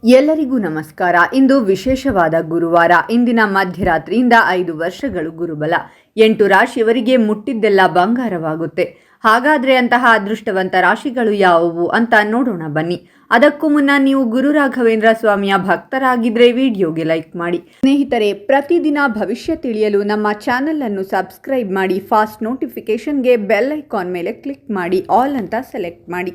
ಎಲ್ಲರಿಗೂ ನಮಸ್ಕಾರ. ಇಂದು ವಿಶೇಷವಾದ ಗುರುವಾರ. ಇಂದಿನ ಮಧ್ಯರಾತ್ರಿಯಿಂದ 5 ವರ್ಷಗಳು ಗುರುಬಲ. 8 ರಾಶಿಯವರಿಗೆ ಮುಟ್ಟಿದ್ದೆಲ್ಲ ಬಂಗಾರವಾಗುತ್ತೆ. ಹಾಗಾದ್ರೆ ಅಂತಹ ಅದೃಷ್ಟವಂತ ರಾಶಿಗಳು ಯಾವುವು ಅಂತ ನೋಡೋಣ ಬನ್ನಿ. ಅದಕ್ಕೂ ಮುನ್ನ ನೀವು ಗುರು ರಾಘವೇಂದ್ರ ಸ್ವಾಮಿಯ ಭಕ್ತರಾಗಿದ್ರೆ ವಿಡಿಯೋಗೆ ಲೈಕ್ ಮಾಡಿ. ಸ್ನೇಹಿತರೆ, ಪ್ರತಿದಿನ ಭವಿಷ್ಯ ತಿಳಿಯಲು ನಮ್ಮ ಚಾನೆಲ್ ಅನ್ನು ಸಬ್ಸ್ಕ್ರೈಬ್ ಮಾಡಿ. ಫಾಸ್ಟ್ ನೋಟಿಫಿಕೇಶನ್ಗೆ ಬೆಲ್ ಐಕಾನ್ ಮೇಲೆ ಕ್ಲಿಕ್ ಮಾಡಿ, ಆಲ್ ಅಂತ ಸೆಲೆಕ್ಟ್ ಮಾಡಿ.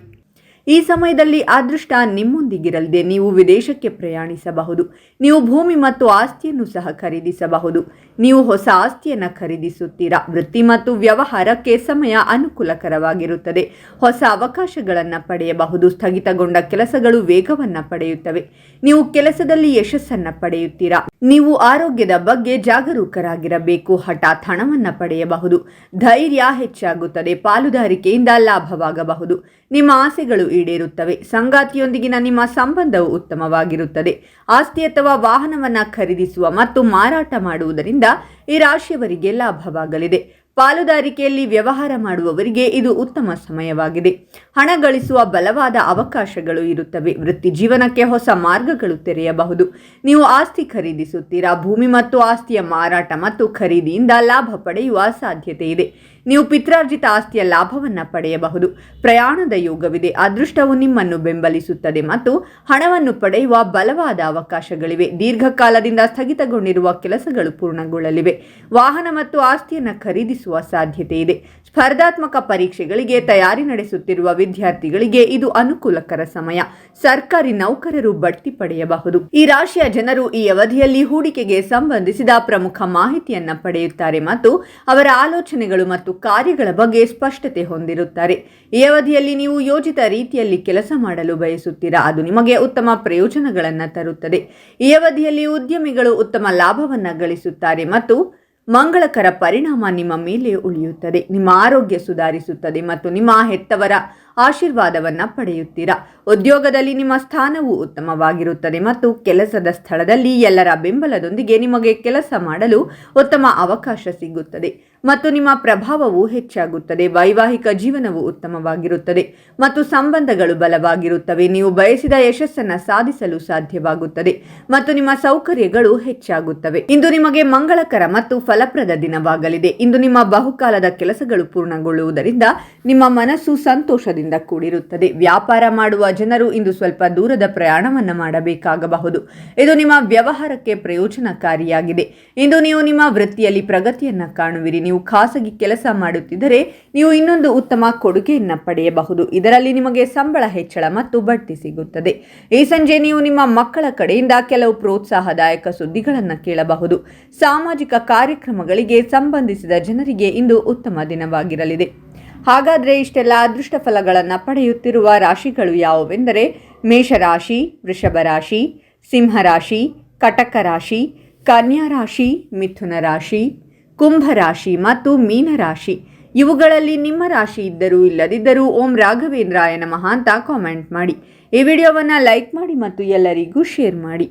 ಈ ಸಮಯದಲ್ಲಿ ಅದೃಷ್ಟ ನಿಮ್ಮೊಂದಿಗಿರಲಿದೆ. ನೀವು ವಿದೇಶಕ್ಕೆ ಪ್ರಯಾಣಿಸಬಹುದು. ನೀವು ಭೂಮಿ ಮತ್ತು ಆಸ್ತಿಯನ್ನು ಸಹ ಖರೀದಿಸಬಹುದು. ನೀವು ಹೊಸ ಆಸ್ತಿಯನ್ನು ಖರೀದಿಸುತ್ತೀರಾ. ವೃತ್ತಿ ಮತ್ತು ವ್ಯವಹಾರಕ್ಕೆ ಸಮಯ ಅನುಕೂಲಕರವಾಗಿರುತ್ತದೆ. ಹೊಸ ಅವಕಾಶಗಳನ್ನು ಪಡೆಯಬಹುದು. ಸ್ಥಗಿತಗೊಂಡ ಕೆಲಸಗಳು ವೇಗವನ್ನು ಪಡೆಯುತ್ತವೆ. ನೀವು ಕೆಲಸದಲ್ಲಿ ಯಶಸ್ಸನ್ನು ಪಡೆಯುತ್ತೀರಾ. ನೀವು ಆರೋಗ್ಯದ ಬಗ್ಗೆ ಜಾಗರೂಕರಾಗಿರಬೇಕು. ಹಠಾತ್ ಹಣವನ್ನು ಪಡೆಯಬಹುದು. ಧೈರ್ಯ ಹೆಚ್ಚಾಗುತ್ತದೆ. ಪಾಲುದಾರಿಕೆಯಿಂದ ಲಾಭವಾಗಬಹುದು. ನಿಮ್ಮ ಆಸೆಗಳು ಈಡೇರುತ್ತವೆ. ಸಂಗಾತಿಯೊಂದಿಗಿನ ನಿಮ್ಮ ಸಂಬಂಧವು ಉತ್ತಮವಾಗಿರುತ್ತದೆ. ಆಸ್ತಿ ಅಥವಾ ವಾಹನವನ್ನು ಖರೀದಿಸುವ ಮತ್ತು ಮಾರಾಟ ಮಾಡುವುದರಿಂದ ಈ ರಾಶಿಯವರಿಗೆ ಲಾಭವಾಗಲಿದೆ. ಪಾಲುದಾರಿಕೆಯಲ್ಲಿ ವ್ಯವಹಾರ ಮಾಡುವವರಿಗೆ ಇದು ಉತ್ತಮ ಸಮಯವಾಗಿದೆ. ಹಣ ಗಳಿಸುವ ಬಲವಾದ ಅವಕಾಶಗಳು ಇರುತ್ತವೆ. ವೃತ್ತಿ ಜೀವನಕ್ಕೆ ಹೊಸ ಮಾರ್ಗಗಳು ತೆರೆಯಬಹುದು. ನೀವು ಆಸ್ತಿ ಖರೀದಿಸುತ್ತೀರಾ. ಭೂಮಿ ಮತ್ತು ಆಸ್ತಿಯ ಮಾರಾಟ ಮತ್ತು ಖರೀದಿಯಿಂದ ಲಾಭ ಪಡೆಯುವ ಸಾಧ್ಯತೆ ಇದೆ. ನೀವು ಪಿತ್ರಾರ್ಜಿತ ಆಸ್ತಿಯ ಲಾಭವನ್ನು ಪಡೆಯಬಹುದು. ಪ್ರಯಾಣದ ಯೋಗವಿದೆ. ಅದೃಷ್ಟವು ನಿಮ್ಮನ್ನು ಬೆಂಬಲಿಸುತ್ತದೆ ಮತ್ತು ಹಣವನ್ನು ಪಡೆಯುವ ಬಲವಾದ ಅವಕಾಶಗಳಿವೆ. ದೀರ್ಘಕಾಲದಿಂದ ಸ್ಥಗಿತಗೊಂಡಿರುವ ಕೆಲಸಗಳು ಪೂರ್ಣಗೊಳ್ಳಲಿವೆ. ವಾಹನ ಮತ್ತು ಆಸ್ತಿಯನ್ನು ಖರೀದಿಸುವ ಸಾಧ್ಯತೆ ಇದೆ. ಸ್ಪರ್ಧಾತ್ಮಕ ಪರೀಕ್ಷೆಗಳಿಗೆ ತಯಾರಿ ನಡೆಸುತ್ತಿರುವ ವಿದ್ಯಾರ್ಥಿಗಳಿಗೆ ಇದು ಅನುಕೂಲಕರ ಸಮಯ. ಸರ್ಕಾರಿ ನೌಕರರು ಬಡ್ತಿ ಪಡೆಯಬಹುದು. ಈ ರಾಶಿಯ ಜನರು ಈ ಅವಧಿಯಲ್ಲಿ ಹೂಡಿಕೆಗೆ ಸಂಬಂಧಿಸಿದ ಪ್ರಮುಖ ಮಾಹಿತಿಯನ್ನು ಪಡೆಯುತ್ತಾರೆ ಮತ್ತು ಅವರ ಆಲೋಚನೆಗಳು ಮತ್ತು ಕಾರ್ಯಗಳ ಬಗ್ಗೆ ಸ್ಪಷ್ಟತೆ ಹೊಂದಿರುತ್ತಾರೆ. ಈ ಅವಧಿಯಲ್ಲಿ ನೀವು ಯೋಜಿತ ರೀತಿಯಲ್ಲಿ ಕೆಲಸ ಮಾಡಲು ಬಯಸುತ್ತೀರಾ. ಅದು ನಿಮಗೆ ಉತ್ತಮ ಪ್ರಯೋಜನಗಳನ್ನು ತರುತ್ತದೆ. ಈ ಅವಧಿಯಲ್ಲಿ ಉದ್ಯಮಿಗಳು ಉತ್ತಮ ಲಾಭವನ್ನು ಗಳಿಸುತ್ತಾರೆ ಮತ್ತು ಮಂಗಳಕರ ಪರಿಣಾಮ ನಿಮ್ಮ ಮೇಲೆ ಉಳಿಯುತ್ತದೆ. ನಿಮ್ಮ ಆರೋಗ್ಯ ಸುಧಾರಿಸುತ್ತದೆ ಮತ್ತು ನಿಮ್ಮ ಹೆತ್ತವರ ಆಶೀರ್ವಾದವನ್ನು ಪಡೆಯುತ್ತೀರಾ. ಉದ್ಯೋಗದಲ್ಲಿ ನಿಮ್ಮ ಸ್ಥಾನವು ಉತ್ತಮವಾಗಿರುತ್ತದೆ ಮತ್ತು ಕೆಲಸದ ಸ್ಥಳದಲ್ಲಿ ಎಲ್ಲರ ಬೆಂಬಲದೊಂದಿಗೆ ನಿಮಗೆ ಕೆಲಸ ಮಾಡಲು ಉತ್ತಮ ಅವಕಾಶ ಸಿಗುತ್ತದೆ ಮತ್ತು ನಿಮ್ಮ ಪ್ರಭಾವವು ಹೆಚ್ಚಾಗುತ್ತದೆ. ವೈವಾಹಿಕ ಜೀವನವು ಉತ್ತಮವಾಗಿರುತ್ತದೆ ಮತ್ತು ಸಂಬಂಧಗಳು ಬಲವಾಗಿರುತ್ತವೆ. ನೀವು ಬಯಸಿದ ಯಶಸ್ಸನ್ನು ಸಾಧಿಸಲು ಸಾಧ್ಯವಾಗುತ್ತದೆ ಮತ್ತು ನಿಮ್ಮ ಸೌಕರ್ಯಗಳು ಹೆಚ್ಚಾಗುತ್ತವೆ. ಇಂದು ನಿಮಗೆ ಮಂಗಳಕರ ಮತ್ತು ಫಲಪ್ರದ ದಿನವಾಗಲಿದೆ. ಇಂದು ನಿಮ್ಮ ಬಹುಕಾಲದ ಕೆಲಸಗಳು ಪೂರ್ಣಗೊಳ್ಳುವುದರಿಂದ ನಿಮ್ಮ ಮನಸ್ಸು ಸಂತೋಷದಿಂದ ಕೂಡಿರುತ್ತದೆ. ವ್ಯಾಪಾರ ಮಾಡುವ ಜನರು ಇಂದು ಸ್ವಲ್ಪ ದೂರದ ಪ್ರಯಾಣವನ್ನು ಮಾಡಬೇಕಾಗಬಹುದು. ಇದು ನಿಮ್ಮ ವ್ಯವಹಾರಕ್ಕೆ ಪ್ರಯೋಜನಕಾರಿಯಾಗಿದೆ. ಇಂದು ನೀವು ನಿಮ್ಮ ವೃತ್ತಿಯಲ್ಲಿ ಪ್ರಗತಿಯನ್ನು ಕಾಣುವಿರಿ. ನೀವು ಖಾಸಗಿ ಕೆಲಸ ಮಾಡುತ್ತಿದ್ದರೆ ನೀವು ಇನ್ನೊಂದು ಉತ್ತಮ ಕೊಡುಗೆಯನ್ನು ಪಡೆಯಬಹುದು. ಇದರಲ್ಲಿ ನಿಮಗೆ ಸಂಬಳ ಹೆಚ್ಚಳ ಮತ್ತು ಬಡ್ತಿ ಸಿಗುತ್ತದೆ. ಈ ಸಂಜೆ ನೀವು ನಿಮ್ಮ ಮಕ್ಕಳ ಕಡೆಯಿಂದ ಕೆಲವು ಪ್ರೋತ್ಸಾಹದಾಯಕ ಸುದ್ದಿಗಳನ್ನು ಕೇಳಬಹುದು. ಸಾಮಾಜಿಕ ಕಾರ್ಯಕ್ರಮಗಳಿಗೆ ಸಂಬಂಧಿಸಿದ ಜನರಿಗೆ ಇಂದು ಉತ್ತಮ ದಿನವಾಗಿರಲಿದೆ. ಹಾಗಾದರೆ ಇಷ್ಟೆಲ್ಲ ಅದೃಷ್ಟ ಫಲಗಳನ್ನು ಪಡೆಯುತ್ತಿರುವ ರಾಶಿಗಳು ಯಾವುವೆಂದರೆ ಮೇಷರಾಶಿ, ವೃಷಭ ರಾಶಿ, ಸಿಂಹರಾಶಿ, ಕಟಕ ರಾಶಿ, ಕನ್ಯಾ ರಾಶಿ, ಮಿಥುನ ರಾಶಿ, ಕುಂಭರಾಶಿ ಮತ್ತು ಮೀನರಾಶಿ. ಇವುಗಳಲ್ಲಿ ನಿಮ್ಮ ರಾಶಿ ಇದ್ದರೂ ಇಲ್ಲದಿದ್ದರೂ ಓಂ ರಾಘವೇಂದ್ರಾಯ ನಮಃ ಅಂತ ಕಾಮೆಂಟ್ ಮಾಡಿ. ಈ ವಿಡಿಯೋವನ್ನು ಲೈಕ್ ಮಾಡಿ ಮತ್ತು ಎಲ್ಲರಿಗೂ ಶೇರ್ ಮಾಡಿ.